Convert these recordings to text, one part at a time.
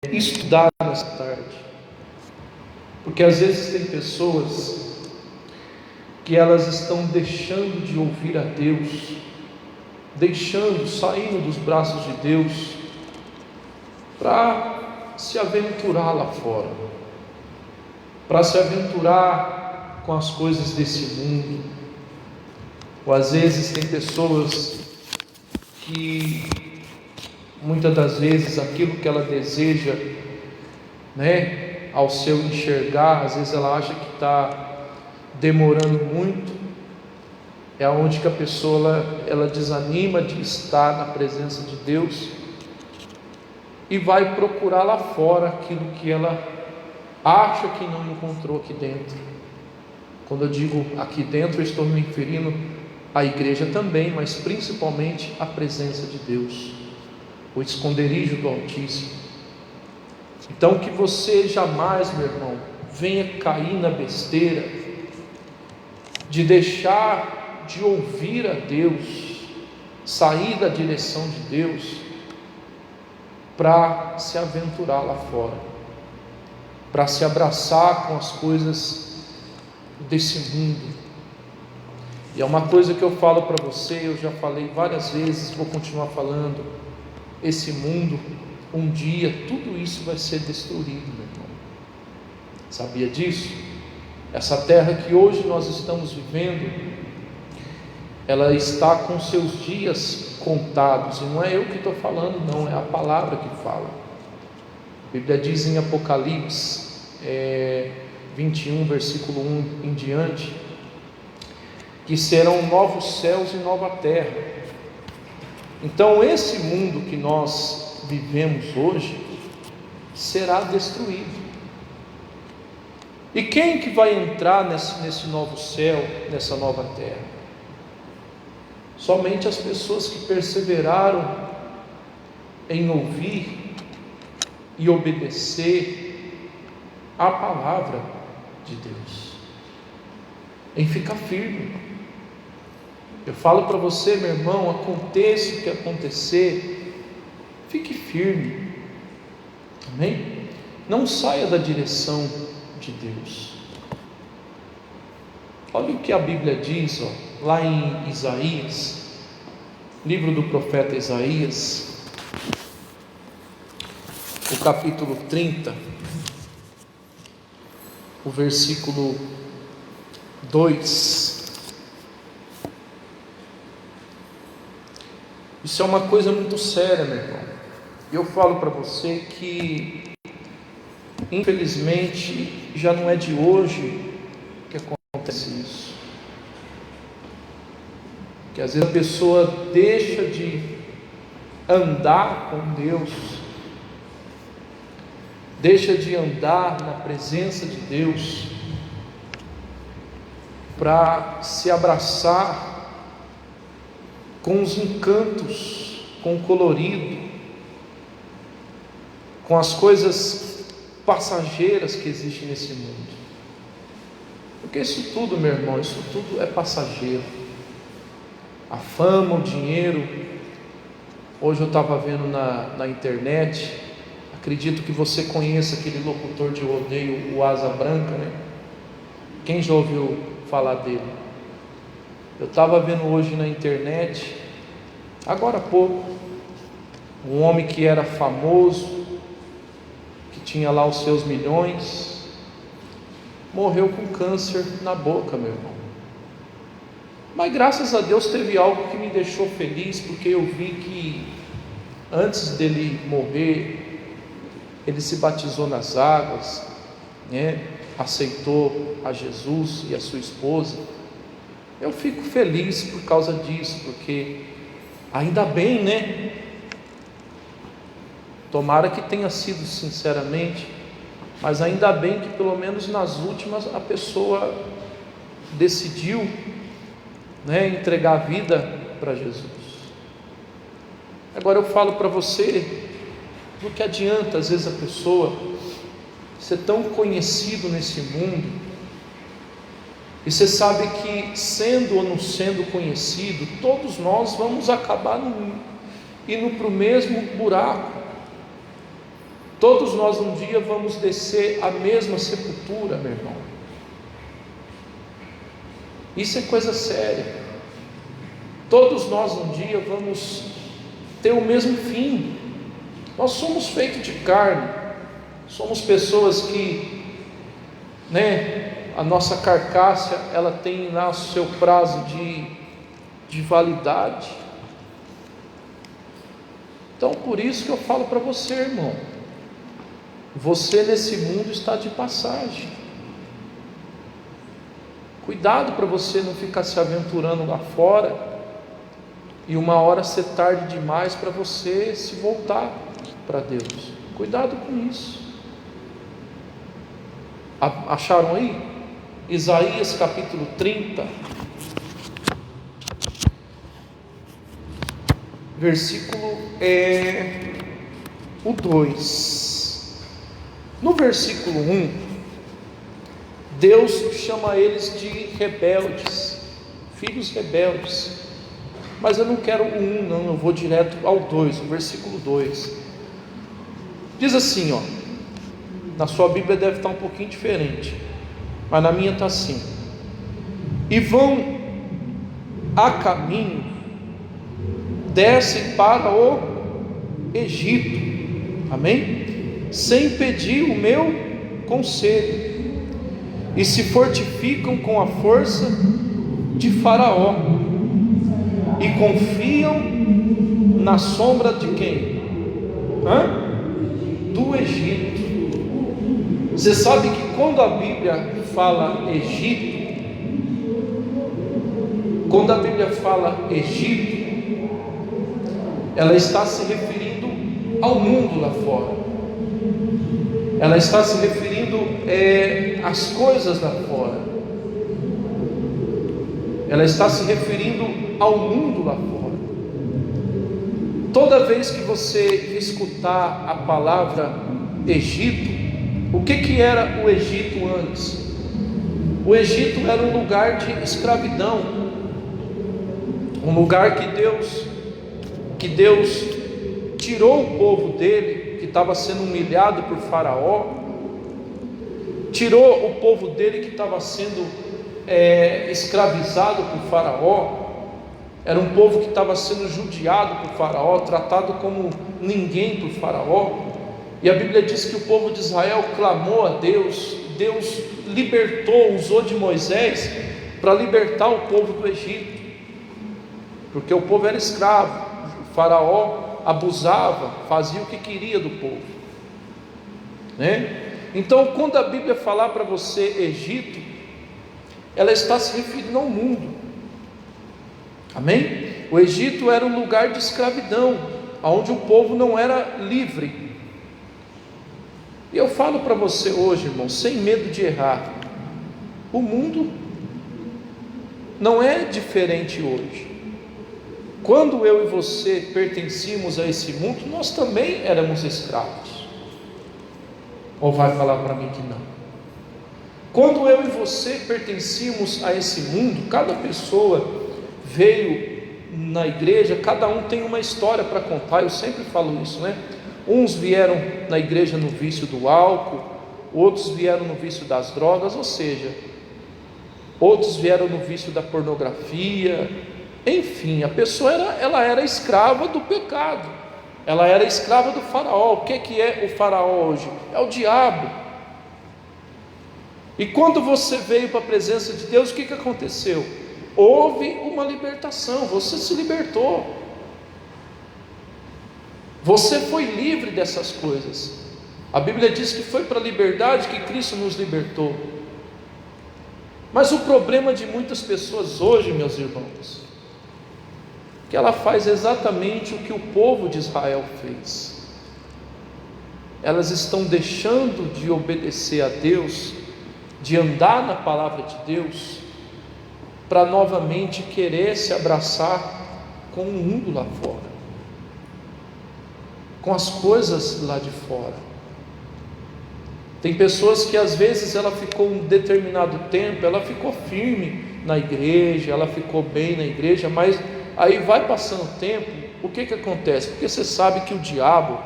estudar nessa tarde, porque às vezes tem pessoas que elas estão deixando de ouvir a Deus, saindo dos braços de Deus para se aventurar lá fora, para se aventurar com as coisas desse mundo. Ou às vezes tem pessoas que muitas das vezes aquilo que ela deseja, ao seu enxergar, às vezes ela acha que está demorando muito, é onde que a pessoa ela desanima de estar na presença de Deus e vai procurar lá fora aquilo que ela acha que não encontrou aqui dentro. Quando eu digo aqui dentro, eu estou me referindo à igreja também, mas principalmente à presença de Deus, o esconderijo do Altíssimo. Então que você jamais, meu irmão, venha cair na besteira de deixar de ouvir a Deus, sair da direção de Deus para se aventurar lá fora, para se abraçar com as coisas desse mundo. E é uma coisa que eu falo para você, eu já falei várias vezes, vou continuar falando: esse mundo, um dia, tudo isso vai ser destruído, meu irmão. Sabia disso? Essa terra que hoje nós estamos vivendo, ela está com seus dias contados, e não é eu que estou falando, não, é a palavra que fala. A Bíblia diz em Apocalipse 21, versículo 1 em diante, que serão novos céus e nova terra. Então esse mundo que nós vivemos hoje será destruído. E quem que vai entrar nesse novo céu, nessa nova terra? Somente as pessoas que perseveraram em ouvir e obedecer a palavra de Deus, em ficar firme. Eu falo para você, meu irmão, aconteça o que acontecer, fique firme, amém? Não saia da direção de Deus. Olha o que a Bíblia diz, lá em Isaías, livro do profeta Isaías, o capítulo 30, o versículo 2. Isso é uma coisa muito séria, meu irmão. Eu falo para você que, infelizmente, já não é de hoje que acontece isso. Que às vezes a pessoa deixa de andar com Deus, deixa de andar na presença de Deus, para se abraçar com os encantos, com o colorido, com as coisas passageiras que existem nesse mundo. Porque isso tudo, meu irmão, isso tudo é passageiro. A fama, o dinheiro. Hoje eu estava vendo na internet, acredito que você conheça aquele locutor de rodeio, o Asa Branca, né? Quem já ouviu falar dele? Eu estava vendo hoje na internet, agora há pouco, um homem que era famoso, que tinha lá os seus milhões, morreu com câncer na boca, meu irmão. Mas graças a Deus teve algo que me deixou feliz, porque eu vi que antes dele morrer, ele se batizou nas águas, aceitou a Jesus e a sua esposa. Eu fico feliz por causa disso, porque ainda bem, tomara que tenha sido sinceramente, mas ainda bem que pelo menos nas últimas a pessoa decidiu, entregar a vida para Jesus. Agora eu falo para você, do que adianta às vezes a pessoa ser tão conhecido nesse mundo, e você sabe que, sendo ou não sendo conhecido, todos nós vamos acabar indo para o mesmo buraco. Todos nós um dia vamos descer a mesma sepultura, meu irmão. Isso é coisa séria. Todos nós um dia vamos ter o mesmo fim. Nós somos feitos de carne, somos pessoas que, a nossa carcaça, ela tem lá o seu prazo de validade. Então, por isso que eu falo para você, irmão, você nesse mundo está de passagem. Cuidado para você não ficar se aventurando lá fora e uma hora ser tarde demais para você se voltar para Deus. Cuidado com isso. Acharam aí? Isaías capítulo 30, versículo o 2. No versículo 1, Deus chama eles de rebeldes, filhos rebeldes. Mas eu não quero o 1 não, eu vou direto ao 2, o versículo 2. Diz assim, na sua Bíblia deve estar um pouquinho diferente, mas na minha está assim: e vão a caminho, descem para o Egito, amém? Sem pedir o meu conselho, e se fortificam com a força de Faraó, e confiam na sombra de quem? Do Egito. Você sabe que quando a Bíblia fala Egito, ela está se referindo ao mundo lá fora. Ela está se referindo às coisas lá fora. Ela está se referindo ao mundo lá fora. Toda vez que você escutar a palavra Egito, o que era o Egito antes? O Egito era um lugar de escravidão, um lugar que Deus tirou o povo dele, que estava sendo humilhado por Faraó, tirou o povo dele que estava sendo escravizado por Faraó. Era um povo que estava sendo judiado por Faraó, tratado como ninguém por Faraó. E a Bíblia diz que o povo de Israel clamou a Deus. Deus libertou, usou de Moisés para libertar o povo do Egito, porque o povo era escravo. O Faraó abusava, fazia o que queria do povo, Então, quando a Bíblia falar para você Egito, ela está se referindo ao mundo, amém? O Egito era um lugar de escravidão, onde o povo não era livre. E eu falo para você hoje, irmão, sem medo de errar, o mundo não é diferente hoje. Quando eu e você pertencíamos a esse mundo, nós também éramos escravos. Ou vai falar para mim que não? Quando eu e você pertencíamos a esse mundo, cada pessoa veio na igreja, cada um tem uma história para contar. Eu sempre falo isso, Uns vieram na igreja no vício do álcool, outros vieram no vício das drogas, ou seja, outros vieram no vício da pornografia. Enfim, a pessoa ela era escrava do pecado, ela era escrava do faraó. O que é o faraó hoje? É o diabo. E quando você veio para a presença de Deus, o que aconteceu? Houve uma libertação, você se libertou. Você foi livre dessas coisas. A Bíblia diz que foi para a liberdade que Cristo nos libertou. Mas o problema de muitas pessoas hoje, meus irmãos, que ela faz exatamente o que o povo de Israel fez. Elas estão deixando de obedecer a Deus, de andar na palavra de Deus, para novamente querer se abraçar com o mundo lá fora, com as coisas lá de fora. Tem pessoas que às vezes ela ficou um determinado tempo, ela ficou firme na igreja, ela ficou bem na igreja, mas aí vai passando o tempo, o que acontece? Porque você sabe que o diabo,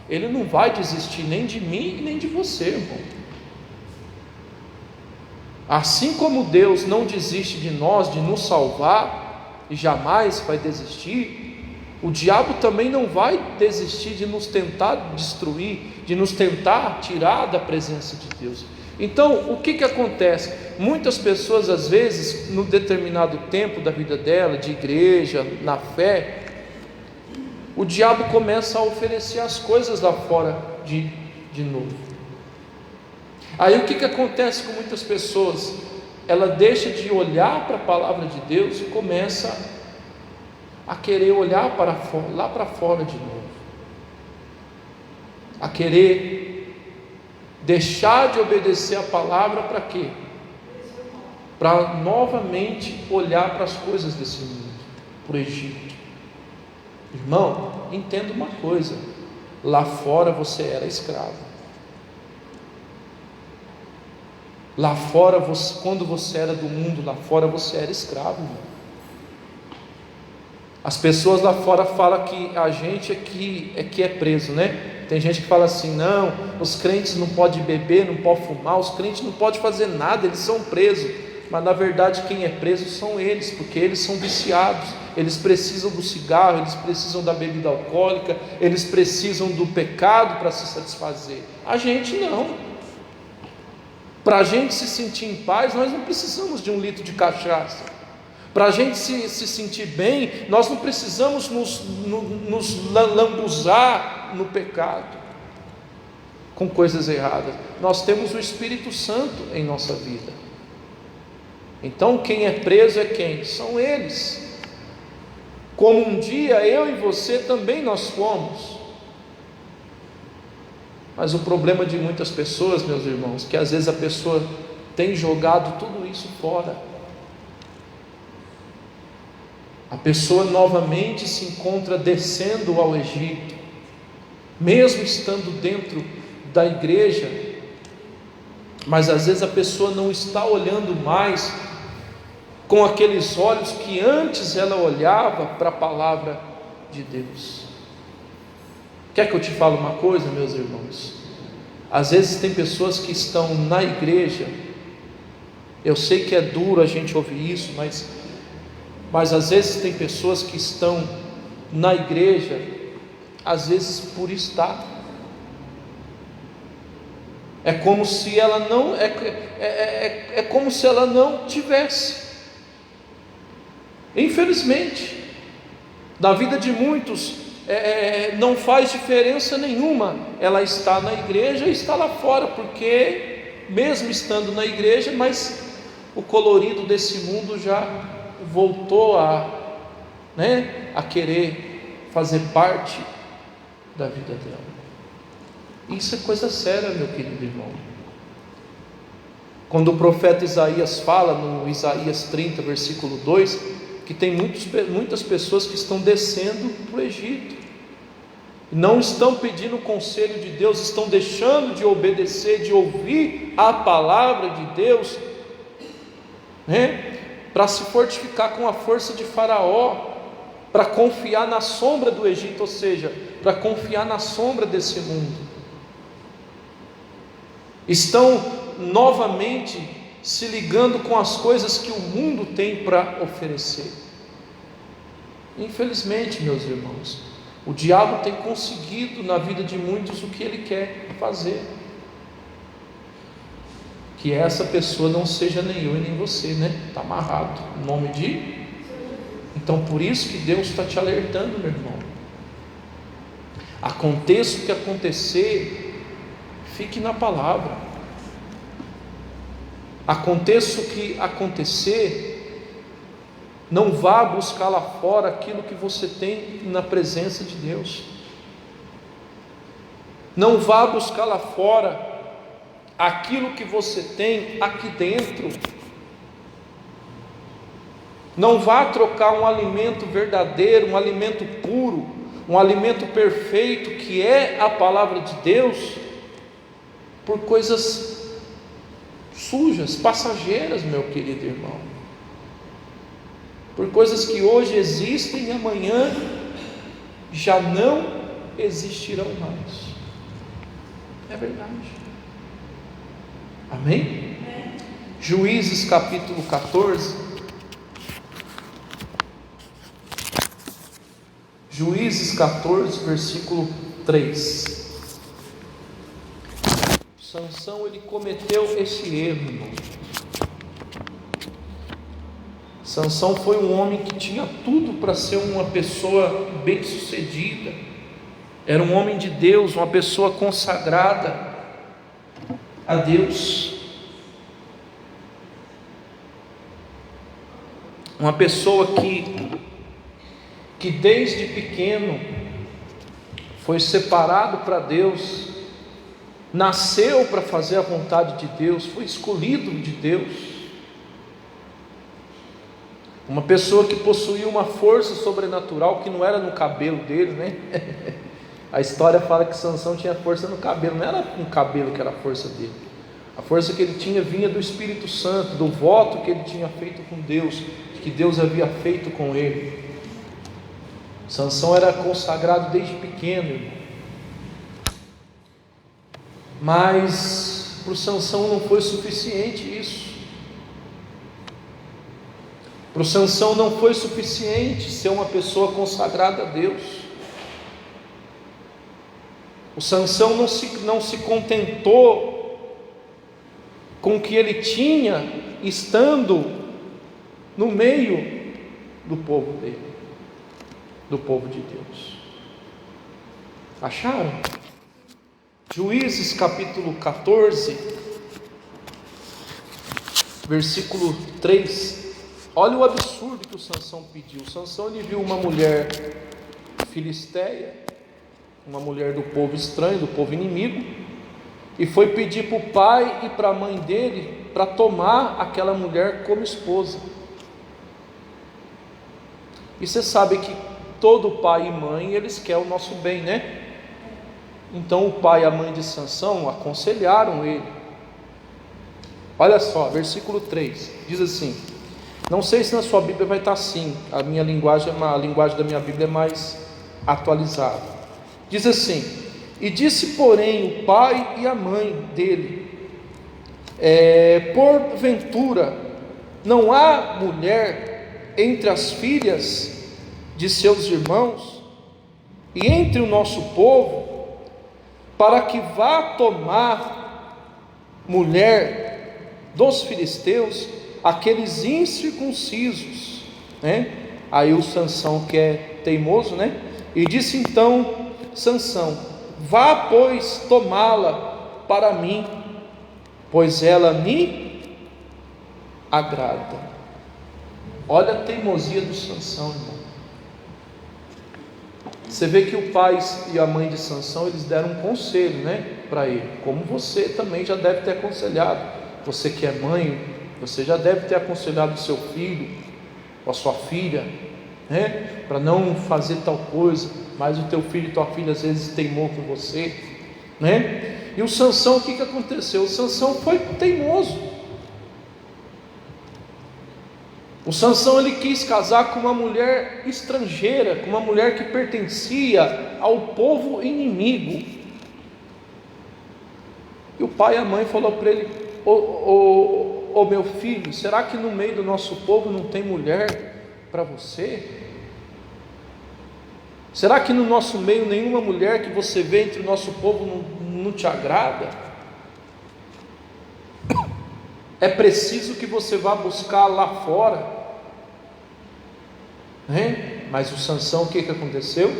Ele não vai desistir nem de mim nem de você, irmão. Assim como Deus não desiste de nós, de nos salvar, e jamais vai desistir, o diabo também não vai desistir de nos tentar destruir, de nos tentar tirar da presença de Deus. Então, o que acontece? Muitas pessoas, às vezes, no determinado tempo da vida dela, de igreja, na fé, o diabo começa a oferecer as coisas lá fora de novo. Aí o que acontece com muitas pessoas? Ela deixa de olhar para a palavra de Deus e começa a querer olhar para fora, lá para fora de novo, a querer deixar de obedecer a palavra. Para quê? Para novamente olhar para as coisas desse mundo, para o Egito. Irmão, entenda uma coisa: lá fora você era escravo. Lá fora, quando você era do mundo, lá fora você era escravo, irmão. As pessoas lá fora falam que a gente que é preso, né? Tem gente que fala assim: não, os crentes não podem beber, não podem fumar, os crentes não podem fazer nada, eles são presos. Mas na verdade quem é preso são eles, porque eles são viciados, eles precisam do cigarro, eles precisam da bebida alcoólica, eles precisam do pecado para se satisfazer. A gente não. Para a gente se sentir em paz, nós não precisamos de 1 litro de cachaça. Para a gente se sentir bem, nós não precisamos nos lambuzar no pecado, com coisas erradas. Nós temos o Espírito Santo em nossa vida. Então quem é preso é quem? São eles. Como um dia eu e você também nós fomos. Mas o problema de muitas pessoas, meus irmãos, que às vezes a pessoa tem jogado tudo isso fora. A pessoa novamente se encontra descendo ao Egito, mesmo estando dentro da igreja, mas às vezes a pessoa não está olhando mais com aqueles olhos que antes ela olhava para a palavra de Deus. Quer que eu te fale uma coisa, meus irmãos? Às vezes tem pessoas que estão na igreja, eu sei que é duro a gente ouvir isso, mas às vezes tem pessoas que estão na igreja, às vezes por estar. É como se ela não como se ela não tivesse. Infelizmente, na vida de muitos, não faz diferença nenhuma, ela está na igreja e está lá fora, porque mesmo estando na igreja, mas o colorido desse mundo já voltou a querer fazer parte da vida dela. Isso é coisa séria, meu querido irmão. Quando o profeta Isaías fala no Isaías 30, versículo 2, que tem muitas pessoas que estão descendo para o Egito, não estão pedindo o conselho de Deus, estão deixando de obedecer, de ouvir a palavra de Deus, para se fortificar com a força de Faraó, para confiar na sombra do Egito, ou seja, para confiar na sombra desse mundo. Estão novamente se ligando com as coisas que o mundo tem para oferecer. Infelizmente, meus irmãos, o diabo tem conseguido na vida de muitos o que ele quer fazer, que essa pessoa não seja nem eu e nem você, está amarrado, em nome de... Então por isso que Deus está te alertando, meu irmão. Aconteça o que acontecer, fique na palavra. Aconteça o que acontecer, não vá buscar lá fora aquilo que você tem na presença de Deus. Não vá buscar lá fora aquilo que você tem aqui dentro. Não vá trocar um alimento verdadeiro, um alimento puro, um alimento perfeito, que é a palavra de Deus, por coisas sujas, passageiras, meu querido irmão, por coisas que hoje existem e amanhã já não existirão mais. É verdade. Amém? Juízes capítulo 14. Juízes 14, versículo 3. Sansão, ele cometeu esse erro, irmão. Sansão foi um homem que tinha tudo para ser uma pessoa bem-sucedida. Era um homem de Deus, uma pessoa consagrada a Deus. Uma pessoa que desde pequeno foi separado para Deus, nasceu para fazer a vontade de Deus, foi escolhido de Deus. Uma pessoa que possuía uma força sobrenatural que não era no cabelo dele, né? A história fala que Sansão tinha força no cabelo, não era no cabelo que era a força dele. A força que ele tinha vinha do Espírito Santo, do voto que ele tinha feito com Deus, que Deus havia feito com ele. Sansão era consagrado desde pequeno, irmão. Mas para o Sansão não foi suficiente isso. Para o Sansão não foi suficiente ser uma pessoa consagrada a Deus. O Sansão não se contentou com o que ele tinha, estando no meio do povo dele, do povo de Deus. Acharam? Juízes capítulo 14, versículo 3. Olha o absurdo que o Sansão pediu. O Sansão, ele viu uma mulher filisteia, uma mulher do povo estranho, do povo inimigo, e foi pedir para o pai e para a mãe dele para tomar aquela mulher como esposa. E você sabe que todo pai e mãe, eles querem o nosso bem, né? Então o pai e a mãe de Sansão aconselharam ele. Olha só, versículo 3, diz assim, não sei se na sua Bíblia vai estar assim, a linguagem da minha Bíblia é mais atualizada. Diz assim, e disse porém o pai e a mãe dele, porventura não há mulher entre as filhas de seus irmãos e entre o nosso povo, para que vá tomar mulher dos filisteus, aqueles incircuncisos, né? Aí o Sansão, que é teimoso, né? E disse então Sansão, vá pois tomá-la para mim, pois ela me agrada. Olha a teimosia do Sansão, irmão. Você vê que o pai e a mãe de Sansão, eles deram um conselho, né, para ele, como você também já deve ter aconselhado. Você que é mãe, você já deve ter aconselhado o seu filho ou a sua filha, né, para não fazer tal coisa, mas o teu filho e tua filha às vezes teimou com você, né? E o Sansão, o que aconteceu? O Sansão foi teimoso. O Sansão, ele quis casar com uma mulher estrangeira, com uma mulher que pertencia ao povo inimigo. E o pai e a mãe falou para ele, ô meu filho, será que no meio do nosso povo não tem mulher para você? Será que no nosso meio nenhuma mulher que você vê entre o nosso povo não te agrada? É preciso que você vá buscar lá fora, né? Mas o Sansão, o que aconteceu?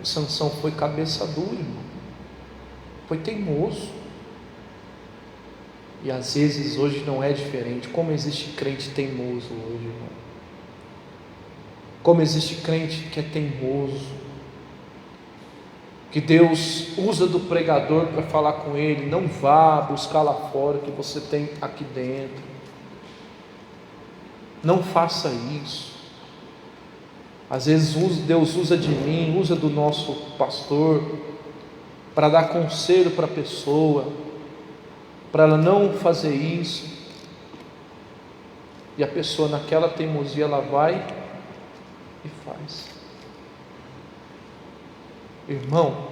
O Sansão foi cabeça dura, irmão. Foi teimoso. E às vezes hoje não é diferente. Como existe crente teimoso hoje, irmão. Como existe crente que é teimoso, que Deus usa do pregador para falar com ele, não vá buscar lá fora o que você tem aqui dentro. Não faça isso. Às vezes Deus usa de mim, usa do nosso pastor para dar conselho para a pessoa, para ela não fazer isso, e a pessoa naquela teimosia ela vai e faz. Irmão,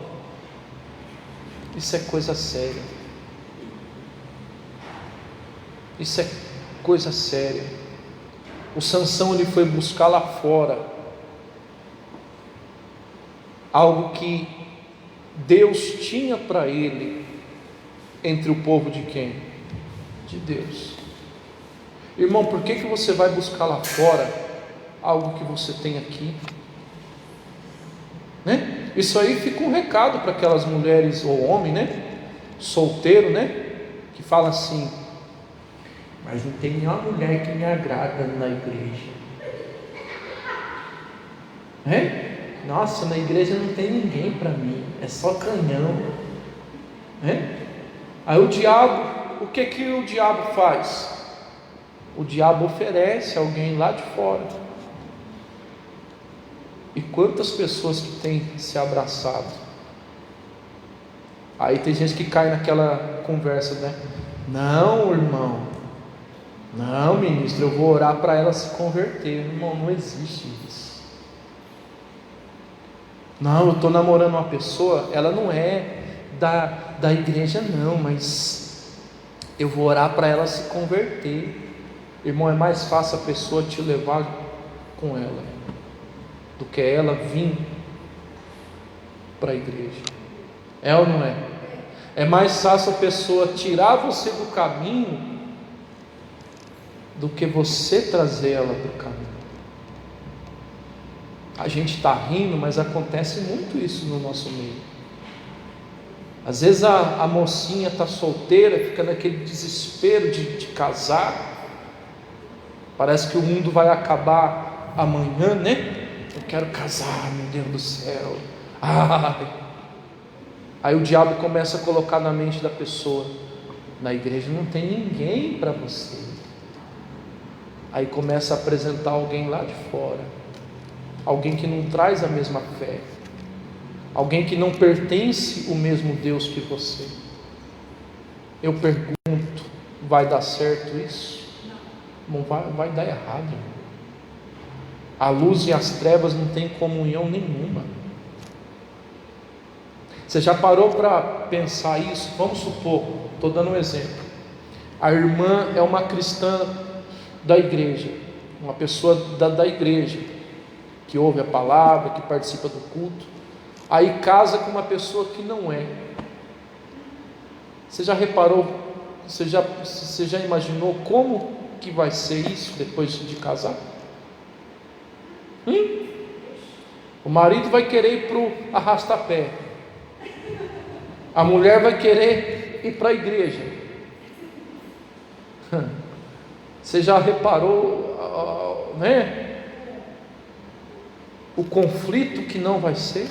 Isso é coisa séria. Isso é coisa séria. O Sansão, ele foi buscar lá fora algo que Deus tinha para ele entre o povo de quem? De Deus. Irmão, por que você vai buscar lá fora algo que você tem aqui? Né? Isso aí fica um recado para aquelas mulheres ou homem, né? Solteiro, né? Que fala assim: mas não tem nenhuma mulher que me agrada na igreja. Nossa, na igreja não tem ninguém para mim, é só canhão. Aí o diabo, o que o diabo faz? O diabo oferece alguém lá de fora. E quantas pessoas que têm se abraçado? Aí tem gente que cai naquela conversa, né? Não, irmão, não, ministro, eu vou orar para ela se converter. Irmão, não existe isso. Não, eu estou namorando uma pessoa, ela não é da igreja não, mas eu vou orar para ela se converter. Irmão, é mais fácil a pessoa te levar com ela do que ela vir para a igreja. É ou não é? É mais fácil a pessoa tirar você do caminho do que você trazer ela para o caminho. A gente está rindo, mas acontece muito isso no nosso meio. Às vezes a mocinha está solteira, fica naquele desespero de casar. Parece que o mundo vai acabar amanhã, né? Eu quero casar, meu Deus do céu. Aí o diabo começa a colocar na mente da pessoa: na igreja não tem ninguém para você. Aí começa a apresentar alguém lá de fora, alguém que não traz a mesma fé, alguém que não pertence ao mesmo Deus que você. Eu pergunto: vai dar certo isso? Não vai dar errado. A luz e as trevas não têm comunhão nenhuma. Você já parou para pensar isso? Vamos supor, estou dando um exemplo. A irmã é uma cristã da igreja, uma pessoa da igreja, que ouve a palavra, que participa do culto. Aí casa com uma pessoa que não é. Você já reparou? Você já imaginou como que vai ser isso depois de casar? O marido vai querer ir para o arrasta-pé, a mulher vai querer ir para a igreja. Você já reparou, né? O conflito que não vai ser?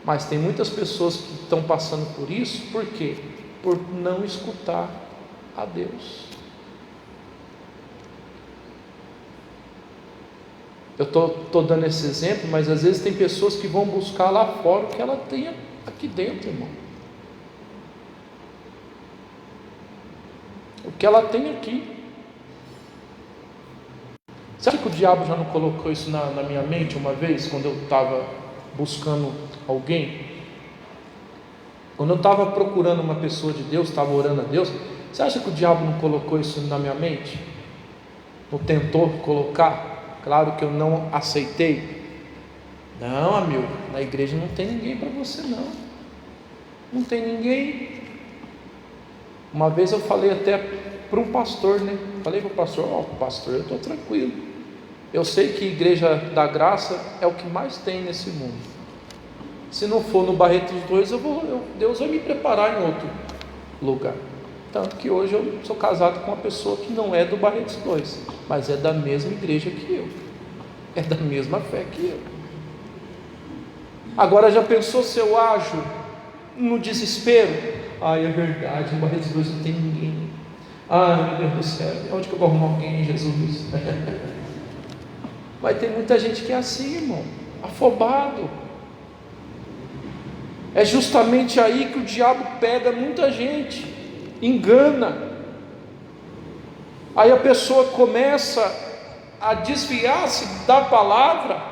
Mas tem muitas pessoas que estão passando por isso. Por quê? Por não escutar a Deus. Eu estou dando esse exemplo, mas às vezes tem pessoas que vão buscar lá fora o que ela tem aqui dentro, irmão. O que ela tem aqui. Sabe que o diabo já não colocou isso na minha mente uma vez, quando eu estava buscando alguém? Quando eu estava procurando uma pessoa de Deus, estava orando a Deus. Você acha que o diabo não colocou isso na minha mente? Não tentou colocar? Claro que eu não aceitei. Não, amigo, na igreja não tem ninguém para você não. Não tem ninguém. Uma vez eu falei até para um pastor, né? Falei para o pastor: pastor, eu estou tranquilo. Eu sei que igreja da graça é o que mais tem nesse mundo. Se não for no Barretos 2, Deus vai me preparar em outro lugar. Tanto que hoje eu sou casado com uma pessoa que não é do Barretos 2, mas é da mesma igreja que eu, é da mesma fé que eu. Agora, já pensou se eu ajo no desespero? É verdade, no Barretos 2 não tem ninguém. Meu Deus do céu, onde que eu vou arrumar alguém, Jesus? Vai ter muita gente que é assim, irmão, afobado. É justamente aí que o diabo pega muita gente, engana. Aí a pessoa começa a desviar-se da palavra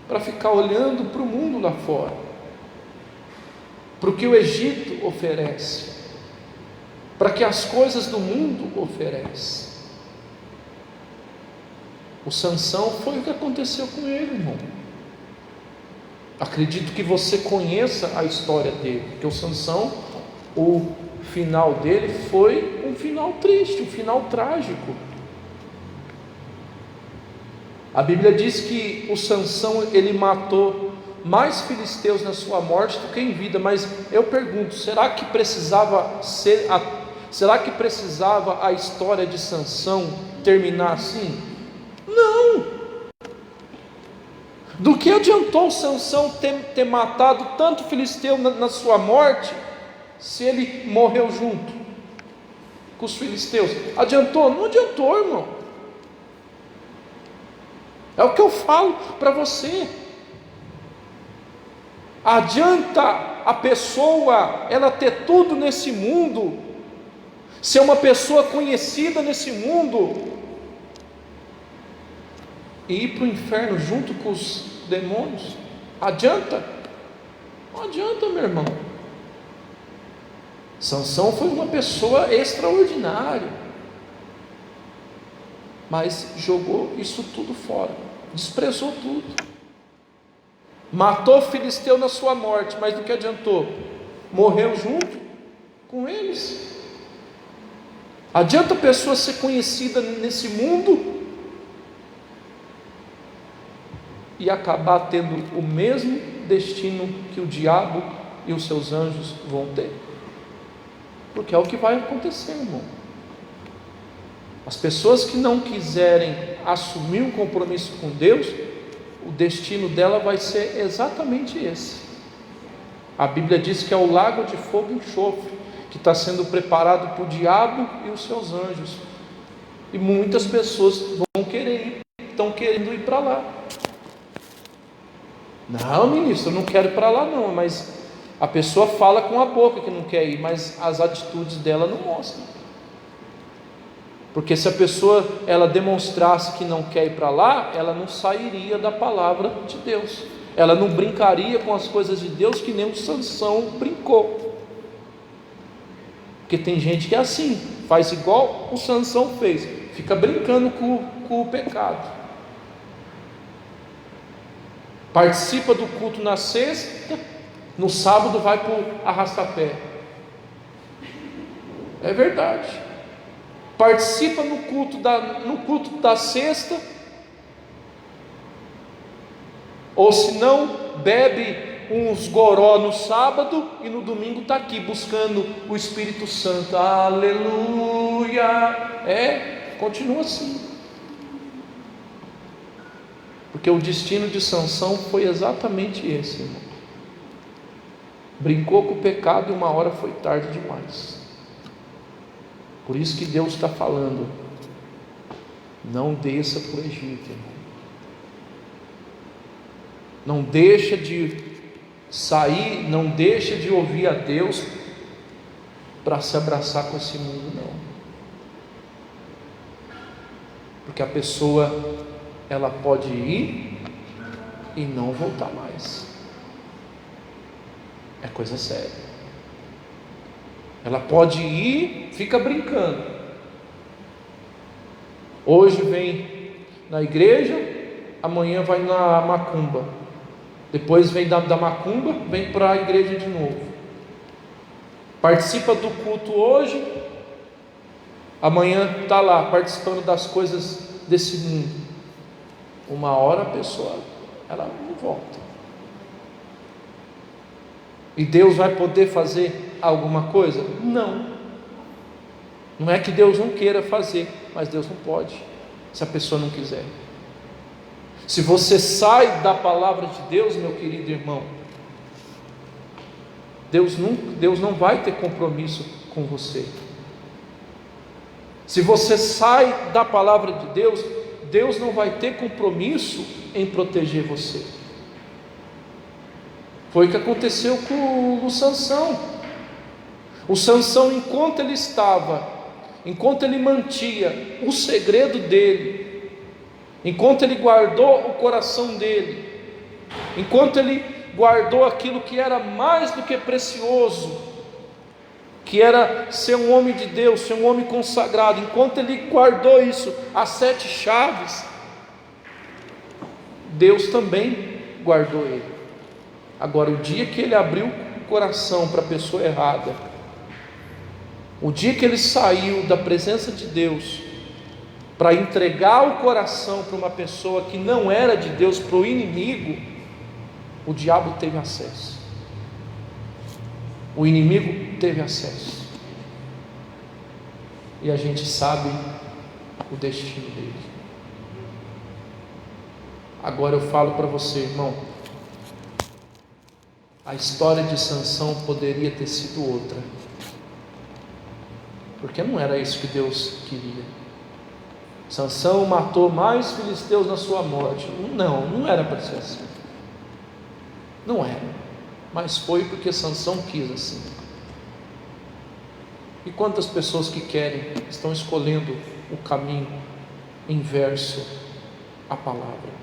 para ficar olhando para o mundo lá fora, para o que o Egito oferece, para que as coisas do mundo oferecem. O Sansão foi o que aconteceu com ele, irmão. Acredito que você conheça a história dele, porque o Sansão, o final dele foi um final triste, um final trágico. A Bíblia diz que o Sansão, ele matou mais filisteus na sua morte do que em vida, mas eu pergunto, será que precisava a história de Sansão terminar assim? Não. Do que adiantou Sansão ter matado tanto filisteu na sua morte, se ele morreu junto com os filisteus? Adiantou? Não adiantou, irmão. É o que eu falo para você. Adianta a pessoa, ela ter tudo nesse mundo, ser uma pessoa conhecida nesse mundo, e ir para o inferno junto com os demônios? Adianta? Não adianta, meu irmão. Sansão foi uma pessoa extraordinária, mas jogou isso tudo fora, desprezou tudo, matou o filisteu na sua morte, mas do que adiantou? Morreu junto com eles. Adianta a pessoa ser conhecida nesse mundo e acabar tendo o mesmo destino que o diabo e os seus anjos vão ter? Porque é o que vai acontecer, irmão. As pessoas que não quiserem assumir um compromisso com Deus, o destino dela vai ser exatamente esse. A Bíblia diz que é o lago de fogo e enxofre, que está sendo preparado para o diabo e os seus anjos. E muitas pessoas vão querer ir, estão querendo ir para lá. Não, ministro, eu não quero ir para lá não, mas a pessoa fala com a boca que não quer ir, mas as atitudes dela não mostram. Porque se a pessoa ela demonstrasse que não quer ir para lá, ela não sairia da palavra de Deus, ela não brincaria com as coisas de Deus que nem o Sansão brincou. Porque tem gente que é assim, faz igual o Sansão fez, fica brincando com o pecado. Participa do culto na sexta, no sábado vai para o arrastapé. É verdade. Participa no culto da sexta, ou se não, bebe uns goró no sábado e no domingo está aqui buscando o Espírito Santo. Aleluia. Continua assim. Porque o destino de Sansão foi exatamente esse, irmão. Brincou com o pecado e uma hora foi tarde demais. Por isso que Deus está falando: não desça para o Egito, irmão. Não deixa de sair, não deixa de ouvir a Deus para se abraçar com esse mundo, não. Porque a pessoa, ela pode ir e não voltar mais. É coisa séria. Ela pode ir, fica brincando. Hoje vem na igreja, amanhã vai na macumba. Depois vem da macumba, vem para a igreja de novo. Participa do culto hoje, amanhã está lá participando das coisas desse mundo. Uma hora a pessoa, ela não volta. E Deus vai poder fazer alguma coisa? Não. Não é que Deus não queira fazer, mas Deus não pode, se a pessoa não quiser. Se você sai da palavra de Deus, meu querido irmão, Deus não vai ter compromisso com você. Se você sai da palavra de Deus, Deus não vai ter compromisso em proteger você. Foi o que aconteceu com o Sansão. O Sansão, enquanto ele mantinha o segredo dele, enquanto ele guardou o coração dele, enquanto ele guardou aquilo que era mais do que precioso, que era ser um homem de Deus, ser um homem consagrado, enquanto ele guardou isso, as 7 chaves, Deus também guardou ele. Agora, o dia que ele abriu o coração para a pessoa errada, o dia que ele saiu da presença de Deus para entregar o coração para uma pessoa que não era de Deus, para o inimigo, o diabo teve acesso. O inimigo teve acesso. E a gente sabe o destino dele. Agora eu falo para você, irmão, a história de Sansão poderia ter sido outra, porque não era isso que Deus queria. Sansão matou mais filisteus na sua morte. Não era para ser assim. Não era, mas foi porque Sansão quis assim. E quantas pessoas que querem estão escolhendo o caminho inverso à palavra?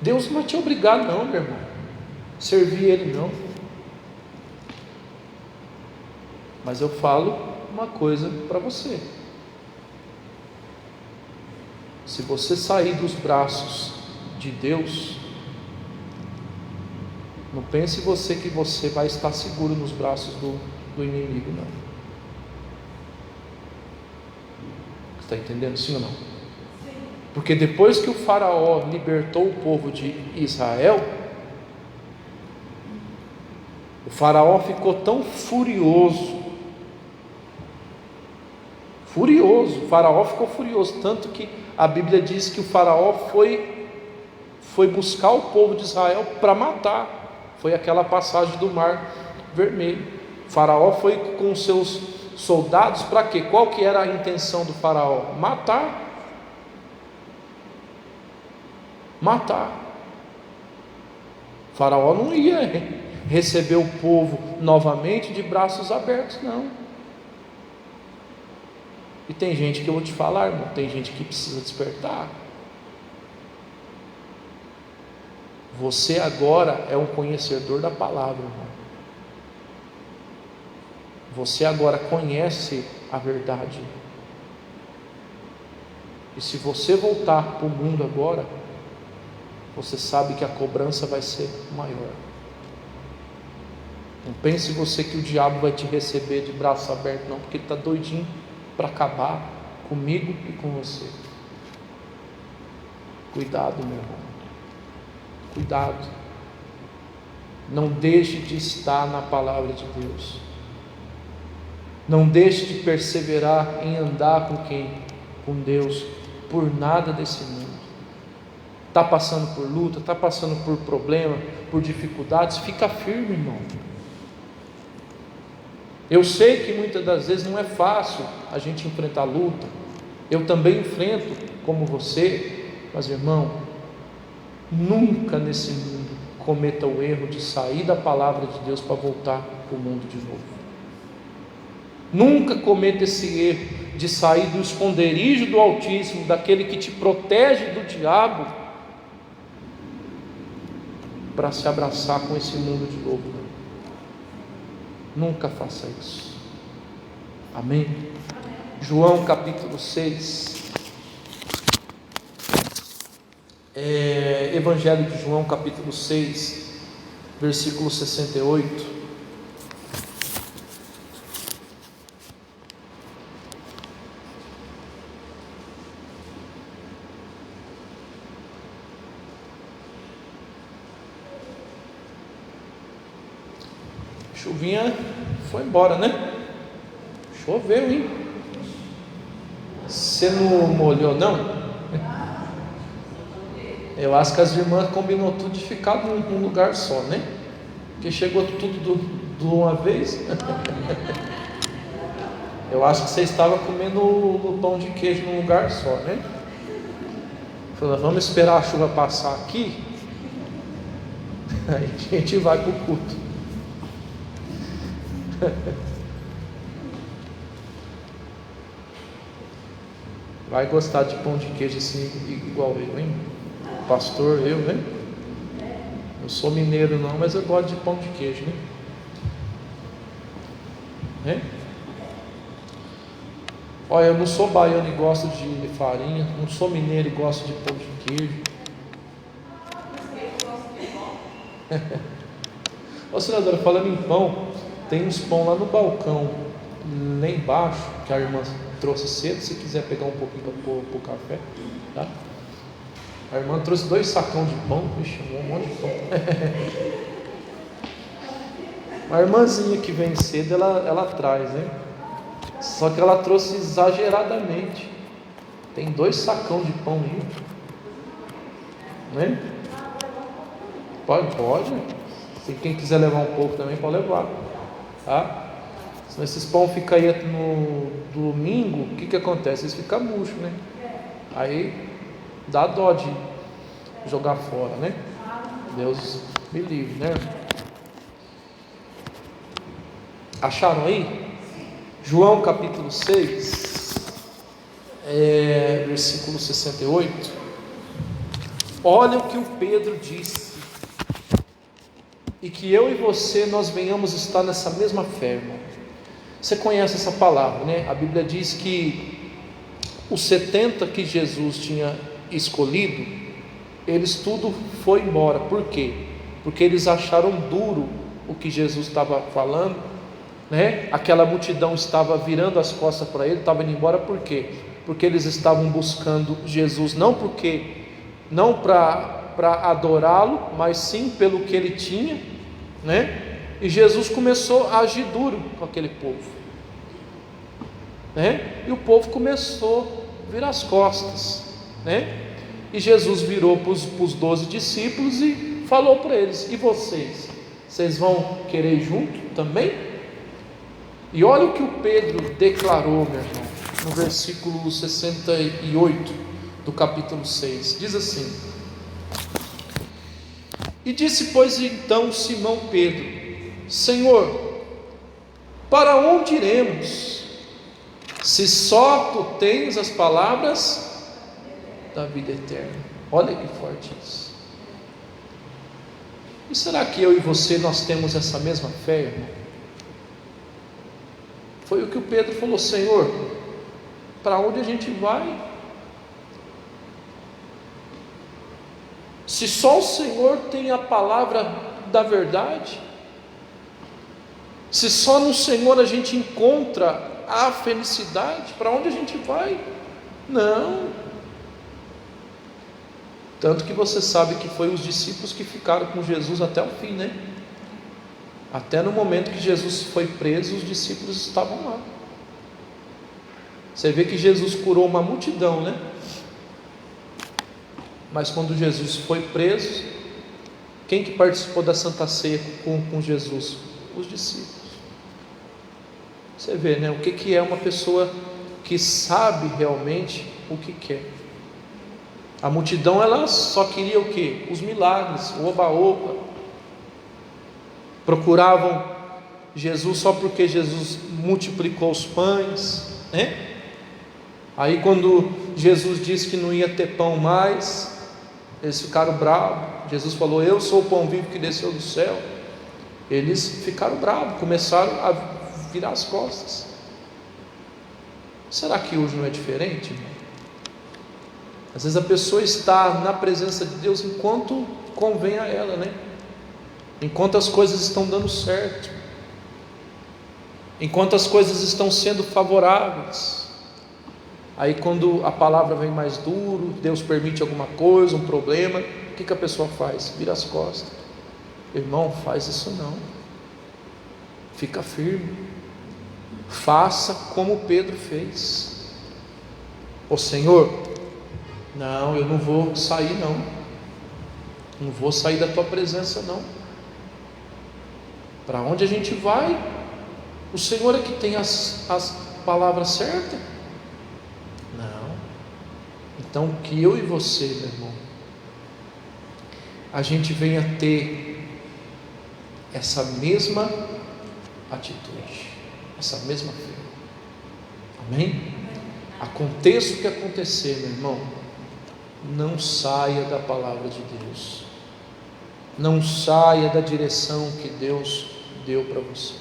Deus não vai te obrigar não, meu irmão, servir Ele não. Mas eu falo uma coisa para você: se você sair dos braços de Deus, não pense você que você vai estar seguro nos braços do inimigo, não. Você está entendendo, sim ou não? Sim. Porque depois que o faraó libertou o povo de Israel, o faraó ficou tão furioso, o faraó ficou furioso, tanto que a Bíblia diz que o faraó foi buscar o povo de Israel para matar. Foi aquela passagem do Mar Vermelho. O faraó foi com os seus soldados para quê? Qual que era a intenção do faraó? Matar. O faraó não ia receber o povo novamente de braços abertos, não. E tem gente que eu vou te falar, irmão, tem gente que precisa despertar. Você agora é um conhecedor da palavra, irmão. Você agora conhece a verdade. E se você voltar para o mundo agora, você sabe que a cobrança vai ser maior. Não pense você que o diabo vai te receber de braço aberto, não, porque ele está doidinho para acabar comigo e com você. Cuidado, meu irmão. Cuidado. Não deixe de estar na palavra de Deus. Não deixe de perseverar em andar com quem? Com Deus, por nada desse mundo. Está passando por luta, está passando por problema, por dificuldades, fica firme, irmão. Eu sei que muitas das vezes não é fácil a gente enfrentar a luta. Eu também enfrento como você, mas irmão, nunca nesse mundo cometa o erro de sair da palavra de Deus para voltar para o mundo de novo. Nunca cometa esse erro de sair do esconderijo do Altíssimo, daquele que te protege do diabo, para se abraçar com esse mundo de novo. Nunca faça isso. Amém? João capítulo 6. Evangelho de João capítulo 6, versículo 68. Chuvinha foi embora, né? Choveu, hein? Você não molhou, não? Eu acho que as irmãs combinou tudo de ficar num lugar só, né? Porque chegou tudo de uma vez. Eu acho que você estava comendo o pão de queijo num lugar só, né? Falou, vamos esperar a chuva passar aqui, aí a gente vai para o culto. Vai gostar de pão de queijo assim, igual eu, hein? Pastor, eu, né? Eu sou mineiro não, mas eu gosto de pão de queijo, né? Olha, eu não sou baiano e gosto de farinha, não sou mineiro e gosto de pão de queijo. Ô senadora, falando em pão, tem uns pão lá no balcão, lá embaixo, que a irmã trouxe cedo. Se quiser pegar um pouquinho para pôr o café, tá? A irmã trouxe 2 sacão de pão. Vixe, um monte de pão. A irmãzinha que vem cedo, ela traz, né? Só que ela trouxe exageradamente. Tem 2 sacão de pão aí, né? Pode. Se quem quiser levar um pouco também pode levar, tá? Se esses pão ficam aí no domingo, o que acontece? Eles ficam murchos, né? Aí dá dó de jogar fora, né? Deus me livre, né? Acharam aí? João capítulo 6, versículo 68. Olha o que o Pedro disse, e que eu e você, nós venhamos estar nessa mesma fé, irmão. Você conhece essa palavra, né? A Bíblia diz que os 70 que Jesus tinha escolhido, eles tudo foi embora. Por quê? Porque eles acharam duro o que Jesus estava falando, né? Aquela multidão estava virando as costas para ele, estava indo embora. Por quê? Porque eles estavam buscando Jesus, não para adorá-lo, mas sim pelo que ele tinha, né? E Jesus começou a agir duro com aquele povo, né? E o povo começou a virar as costas, né? E Jesus virou para os 12 discípulos e falou para eles: e vocês? Vocês vão querer ir junto também? E olha o que o Pedro declarou, meu irmão, no versículo 68 do capítulo 6, diz assim: e disse, pois, então Simão Pedro: Senhor, para onde iremos? Se só tu tens as palavras da vida eterna. Olha que forte isso. E será que eu e você, nós temos essa mesma fé, irmão? Foi o que o Pedro falou: Senhor, para onde a gente vai? Se só o Senhor tem a palavra da verdade, se só no Senhor a gente encontra a felicidade, para onde a gente vai? Não. Tanto que você sabe que foi os discípulos que ficaram com Jesus até o fim, né? Até no momento que Jesus foi preso, os discípulos estavam lá. Você vê que Jesus curou uma multidão, né? Mas quando Jesus foi preso, quem que participou da Santa Ceia com Jesus? Os discípulos. Você vê, né? O que é uma pessoa que sabe realmente o que quer. A multidão, ela só queria o quê? Os milagres, o oba-oba. Procuravam Jesus só porque Jesus multiplicou os pães, né? Aí quando Jesus disse que não ia ter pão mais, eles ficaram bravos. Jesus falou: eu sou o pão vivo que desceu do céu. Eles ficaram bravos, começaram a virar as costas. Será que hoje não é diferente, irmão? Às vezes a pessoa está na presença de Deus enquanto convém a ela, né? Enquanto as coisas estão dando certo, enquanto as coisas estão sendo favoráveis. Aí quando a palavra vem mais duro, Deus permite alguma coisa, um problema, o que a pessoa faz? Vira as costas. Irmão, faz isso não. Fica firme. Faça como Pedro fez. Ô Senhor, não, eu não vou sair não. Não vou sair da tua presença não. Para onde a gente vai? O Senhor é que tem as palavras certas? Não. Então que eu e você, meu irmão, a gente venha ter essa mesma atitude, essa mesma fé. Amém? Aconteça o que acontecer, meu irmão, não saia da palavra de Deus. Não saia da direção que Deus deu para você.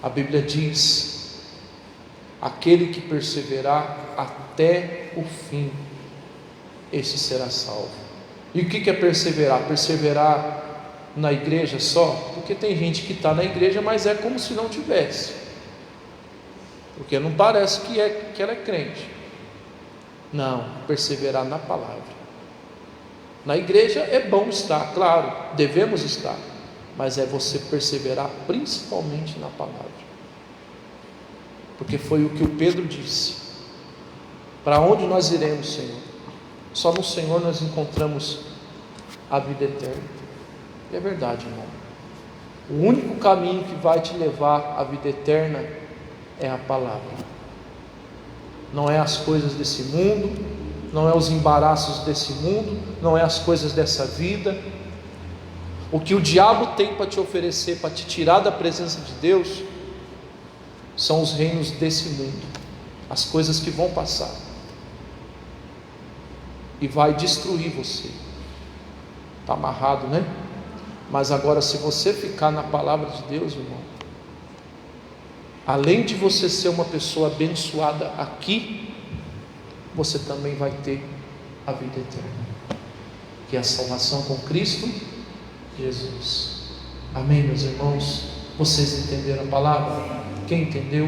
A Bíblia diz: aquele que perseverar até o fim, esse será salvo. E o que é perseverar? Perseverar na igreja só? Porque tem gente que está na igreja, mas é como se não tivesse, porque não parece que ela é crente. Não, perseverar na palavra. Na igreja é bom estar, claro, devemos estar, mas é você perseverar principalmente na palavra, porque foi o que o Pedro disse: para onde nós iremos, Senhor? Só no Senhor nós encontramos a vida eterna. E é verdade, irmão. O único caminho que vai te levar à vida eterna é a palavra. Não é as coisas desse mundo, não é os embaraços desse mundo, não é as coisas dessa vida. O que o diabo tem para te oferecer, para te tirar da presença de Deus, são os reinos desse mundo, as coisas que vão passar, e vai destruir você. Está amarrado, né? Mas agora, se você ficar na palavra de Deus, irmão, além de você ser uma pessoa abençoada aqui, você também vai ter a vida eterna, que é a salvação com Cristo Jesus. Amém, meus irmãos? Vocês entenderam a palavra? Quem entendeu?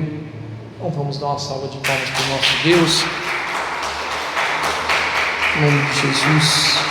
Então vamos dar uma salva de palmas para o nosso Deus, em nome de Jesus.